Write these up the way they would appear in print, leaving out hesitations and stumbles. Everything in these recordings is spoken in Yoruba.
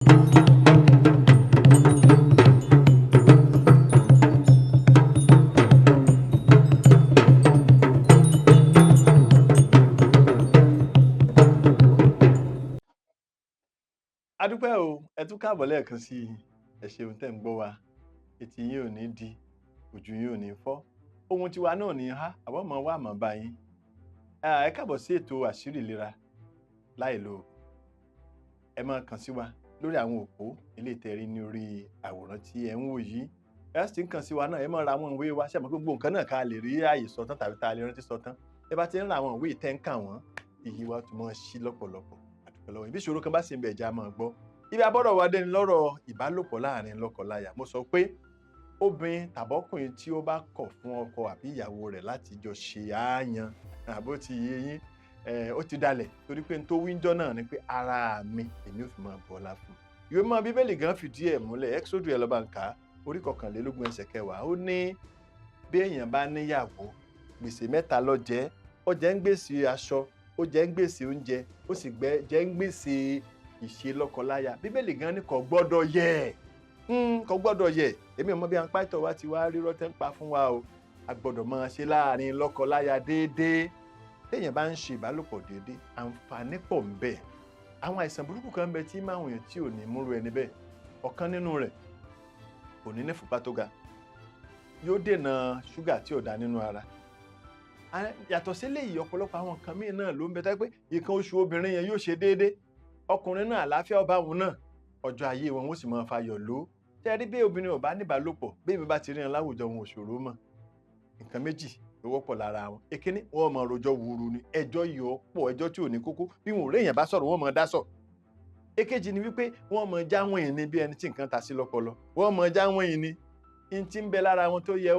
A dúpẹ́ o, ẹ tún káàbọ̀ lẹ́ẹ̀kan sí i. Ẹ ṣeun tẹ́ ń gbọ́ wa. Etí yín ò ní di, ojú yín ò ní fọ́. Ohun tiwa náà ò ní há, àwa máa wá àmọ́ bá yín. Ẹ káàbọ̀ sí ètò àṣírí ìlera láìlo. Ẹ máa kàn sí wa lórí àwọn òpó ilé ìtẹ̀rí ní orí àwòrán tí ẹ ń wò yìí. Ẹ sì ń kàn sí wa náà, ẹ máa ra àwọn ìwé wa. Ṣé àmọ́ gbogbo nǹkan náà ká lè rí ààyè sọ tán tàbí tá a lè rántí sọ tán. Ẹ bá ti ń ra àwọn ìwé tẹ́ ń kà wọ́n, iyì wa tún máa ṣí lọ́pọ̀lọpọ̀. Ibi ìṣòro kan bá sì ń bẹ ẹja máa gbọ́. Ibi abọ́dọ̀ wa dé ni lọ́rọ̀ ìbálòpọ̀ láàrin lọ́kọláya. Mo sọ pé obìnrin tàbọ́kùnrin tí ó bá kọ̀ fún ọkọ àbí ìyàwó rẹ̀ láti jọ ṣe àáyán àbó ti yé yín, ó ti dalẹ̀ torí pé n tó wíńjọ́ náà ni pé ara mi èmi ò fi máa bọ́ ọlá fún. Ìwé mímọ́ Bíbélì gan fìdí ẹ̀ múlẹ̀. Exodus ẹ̀ lọ́ba ń kà á, orí 21 ẹsẹ̀ 10. Ó ní bí èèyàn bá níyàwó, gbèsè 3 ló jẹ. Ó jẹ ń gbèsè aṣọ, ó jẹ ń gbèsè oúnjẹ, ó sì jẹ ń gbèsè ìṣe lọ́kọláya. Bíbélì gan ní kò gbọ́dọ̀ yẹ̀. Kò gbọ́dọ̀ yẹ̀. Èmi ò mọ̀ bí àǹpáìtọ̀ wa ti wá rírọ́ tẹ́ ń pa fún wa o. A gbọ́dọ̀ máa ṣe láàrin lọ́kọláya déédéé. Téèyàn bá ń ṣe ìbálòpọ̀ déédéé, àǹfààní pọ̀ ń bẹ. Àwọn àìsàn burúkú kan ń bẹ tí máa ń wọ̀nyàn tí ò ní múrú ẹni bẹ́ẹ̀. Ọ̀kan nínú rẹ̀ kò ní ìfúnpá tó ga. Yóò dènà ṣúgà tí ò dá nínú ara. Yàtọ̀ sí eléyìí, ọ̀pọ̀lọpọ̀ àwọn nǹkan míì náà ló ń bẹ tó pé nǹkan oṣù obìnrin yẹn yóò ṣe déédéé. Ọkùnrin náà àlàáfíà ọba òun náà, ọjọ́ ayé wọn ó sì máa fayọ̀ ló. Tẹ́ rí bí obìnrin ò bá ní ìbálòpọ̀, bí èmi bá ti rí wọn láwùjọ wọn ò ṣòro mọ̀. Nǹkan méjì ló wọ́pọ̀ lára wọn. Èkíní, wọ́n máa rojọ́ wuru ni. Ẹjọ́ yìí ó pọ̀, ẹjọ́ tí ò ní kókó. Bí wọn ò rí èèyàn bá sọ̀rọ̀, wọ́n máa dá sọ̀. Èkejì ni wípé wọ́n máa jáwọ́n yìí ní bí ẹni tí nǹkan ta sí lọ́pọlọ. Wọ́n máa jáwọ́n yìí ní. In tí ń bẹ lára wọn tó yẹ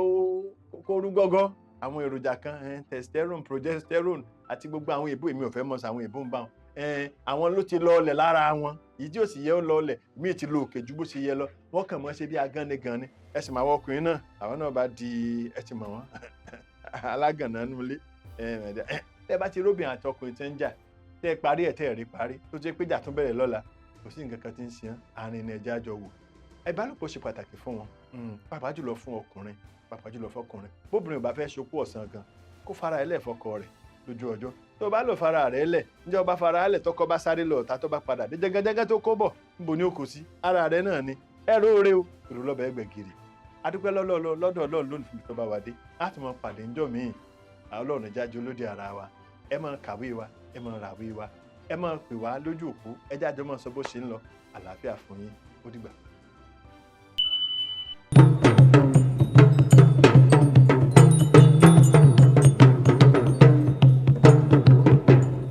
kó rú gọ́gọ́. Àwọn èròjà kan, testosterone, progesterone àti gbogbo àwọn èbó, èmi ò fẹ́ mọ̀ sí àwọn èbó ń bá wọn. Àwọn ló ti lọọlẹ̀ lára wọn. Èyí tí ò sì yẹ ó lọọlẹ̀, míì ti lo òkè ju bó ṣe yẹ lọ. Wọ́n kàn mọ́ ṣe bí agánigànni. Ẹ sì máa wọ ọkùnrin náà, àwọn náà bá di ẹ ti mọ̀ wọ́n alágànná nulẹ̀. Tẹ́ bá ti róbìn àti ọkùnrin tí ń jà, tẹ́ parí ẹ̀ tẹ́ ẹ̀ rí parí, tó jẹ́ pé ìjà tún bẹ̀rẹ̀ lọ́la, kò sí nǹkan kan tí ń ṣe àárín ẹja jọ wò. Ìbálòpọ̀ ṣe pàtàkì fún wọn, pàápàá jùlọ fún ọkùnrin, pàápàá jùlọ fọkùnrin. Bóbìnrin ò bá fẹ́ ṣopó ọ̀sán gan, kó fara ẹ̀ lẹ̀ fọkọ rẹ̀ lójú ọjọ́. Tó bá lọ fara rẹ̀ lẹ̀, ǹjẹ́ ọba fara lẹ̀ tọkọ bá sáré lọ ọ̀tá tó bá padà dé jẹ́gẹ́jẹ́gẹ́ tó kó bọ̀, níbo ni ó kó sí? Ara rẹ̀ náà ni. Ẹ róore o, èrò lọ́bẹ̀ ẹgbẹ̀gìrì. A dúpẹ́ lọ́dọ̀ Ọlọ́run lónìí fún mi tó bá wa dé. A tún máa pàdé ńjọ́ míì. Ọlọ́run jáde olóde ara wa. Ẹ máa kàwé wa, ẹ máa ràwé wa. Ẹ máa pè wá lójú òpó. Ẹ jáde máa sọ bó ṣe ń lọ. Àlàáfíà fún yín. Ó dìgbà.